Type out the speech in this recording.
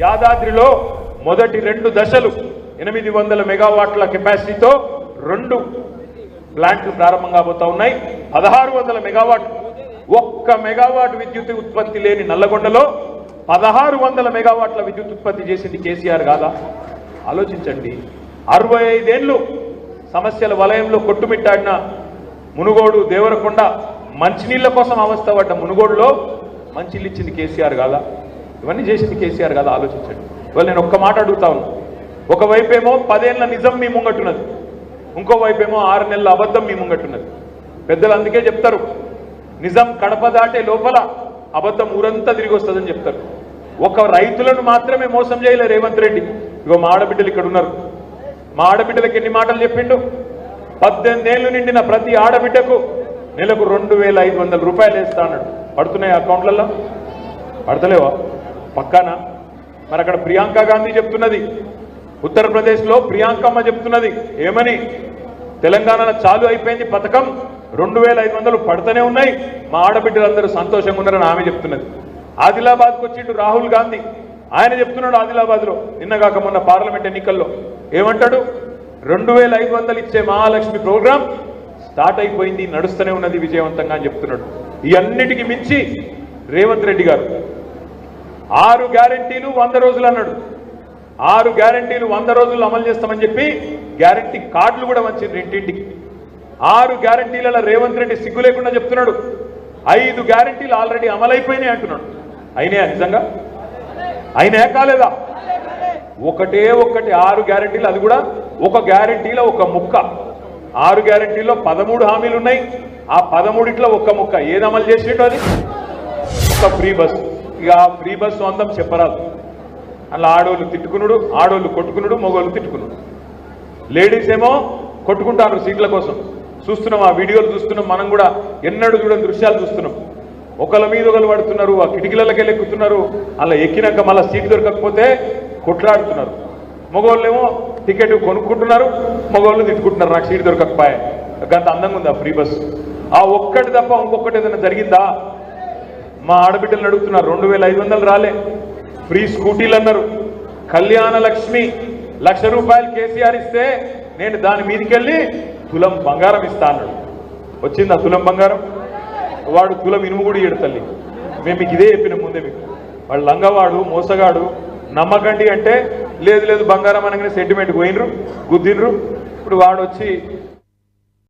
యాదాద్రిలో మొదటి 2 దశలు 800 మెగావాట్ల కెపాసిటీతో 2 ప్లాంట్లు ప్రారంభం కాబోతా ఉన్నాయి. 1600 మెగావాట్, 1 మెగావాట్ విద్యుత్ ఉత్పత్తి లేని నల్లగొండలో 1600 మెగావాట్ల విద్యుత్ ఉత్పత్తి చేసింది కేసీఆర్ కాదా? ఆలోచించండి. 65 ఏళ్ళు సమస్యల వలయంలో కొట్టుమిట్టాడిన మునుగోడు, దేవరకొండ మంచినీళ్ల కోసం అవస్థ పడ్డ మునుగోడులో మంచినీళ్ళు ఇచ్చింది కేసీఆర్ కాదా? ఇవన్నీ చేసింది కేసీఆర్ కాదా? ఆలోచించండి. ఇవాళ నేను ఒక్క మాట అడుగుతా ఉన్నా. ఒకవైపేమో 10 ఏళ్ల నిజం మీ ముంగట్టున్నది, ఇంకోవైపేమో 6 నెలల అబద్ధం మీ ముంగట్టున్నది. పెద్దలు అందుకే చెప్తారు, నిజం కడప దాటే లోపల అబద్ధం ఊరంతా తిరిగి వస్తుందని చెప్తారు. ఒక రైతులను మాత్రమే మోసం చేయలే రేవంత్ రెడ్డి. ఇగో మా ఆడబిడ్డలు ఇక్కడ ఉన్నారు. మా ఆడబిడ్డలకు ఎన్ని మాటలు చెప్పిండు? 18 ఏళ్ళు నిండిన ప్రతి ఆడబిడ్డకు నెలకు 2500 రూపాయలు వేస్తా అన్నాడు. పడుతున్నాయి అకౌంట్లలో? పడతలేవా? పక్కానా? మరి అక్కడ ప్రియాంక గాంధీ చెప్తున్నది, ఉత్తరప్రదేశ్లో ప్రియాంకమ్మ చెప్తున్నది ఏమని? తెలంగాణలో చాలు అయిపోయింది పథకం, 2500 పడుతూనే ఉన్నాయి, మా ఆడబిడ్డలందరూ సంతోషంగా ఉన్నారని ఆమె చెప్తున్నది. ఆదిలాబాద్కు వచ్చిండు రాహుల్ గాంధీ, ఆయన చెప్తున్నాడు ఆదిలాబాద్లో నిన్నగాక మొన్న పార్లమెంట్ ఎన్నికల్లో ఏమంటాడు? 2500 ఇచ్చే మహాలక్ష్మి ప్రోగ్రాం స్టార్ట్ అయిపోయింది, నడుస్తూనే ఉన్నది విజయవంతంగా అని చెప్తున్నాడు. ఈ అన్నిటికీ మించి రేవంత్ రెడ్డి గారు 6 గ్యారెంటీలు 100 రోజులు అన్నాడు. 6 గ్యారెంటీలు 100 రోజులు అమలు చేస్తామని చెప్పి గ్యారెంటీ కార్డులు కూడా వంచిండ్రు ఇంటింటికి. 6 గ్యారెంటీలలో రేవంత్ రెడ్డి సిగ్గు లేకుండా చెప్తున్నాడు 5 గ్యారెంటీలు ఆల్రెడీ అమలైపోయినాయి అంటున్నాడు. అయినాయా నిజంగా? అయినాయా కాలేదా? ఒకటే 6 గ్యారెంటీలు, అది కూడా ఒక గ్యారెంటీలో ఒక ముక్క. 6 గ్యారెంటీల్లో 13 హామీలు ఉన్నాయి, ఆ 13లో ఒక్క ముక్క. ఏది అమలు చేసిండో అది ఒక ఫ్రీ బస్సు. ఇక ఆ ఫ్రీ బస్సు అందం చెప్పరాదు. అలా ఆడోళ్ళు తిట్టుకున్నాడు, ఆడోళ్ళు కొట్టుకున్నాడు, మగోళ్ళు తిట్టుకున్నాడు. లేడీస్ ఏమో కొట్టుకుంటారు సీట్ల కోసం. చూస్తున్నాం, ఆ వీడియోలు చూస్తున్నాం, మనం కూడా ఎన్నడూ చూడని దృశ్యాలు చూస్తున్నాం. ఒకళ్ళ మీద ఒకళ్ళు పడుతున్నారు, ఆ కిటికీలకే ఎక్కుతున్నారు, అలా ఎక్కినాక మళ్ళీ సీట్ దొరకకపోతే కొట్లాడుతున్నారు. మగవాళ్ళేమో టికెట్ కొనుక్కుంటున్నారు, మగవాళ్ళు తిట్టుకుంటున్నారు నాకు సీట్ దొరకకపోయా. గంత అందంగా ఉంది ఆ ఫ్రీ బస్సు. ఆ ఒక్కటి తప్ప ఇంకొకటి ఏదైనా జరిగిందా? మా ఆడబిడ్డలను అడుగుతున్నారు, 2500 రాలే, ఫ్రీ స్కూటీలు అన్నారు, కళ్యాణ లక్ష్మి 1,00,000 రూపాయలు కేసీఆర్ ఇస్తే నేను దాని మీదకెళ్ళి తులం బంగారం ఇస్తా అన్నాడు. వచ్చిందా తులం బంగారం? వాడు తులం ఇనుము కూడా ఇయ్యడు తల్లి. మేము మీకు ఇదే చెప్పిన ముందే, మీకు వాడు లంగవాడు, మోసగాడు. నమ్మకండి అంటే లేదు లేదు బంగారం అనగానే సెంటిమెంట్ పోయినరు, గుద్దినరు. ఇప్పుడు వాడు వచ్చి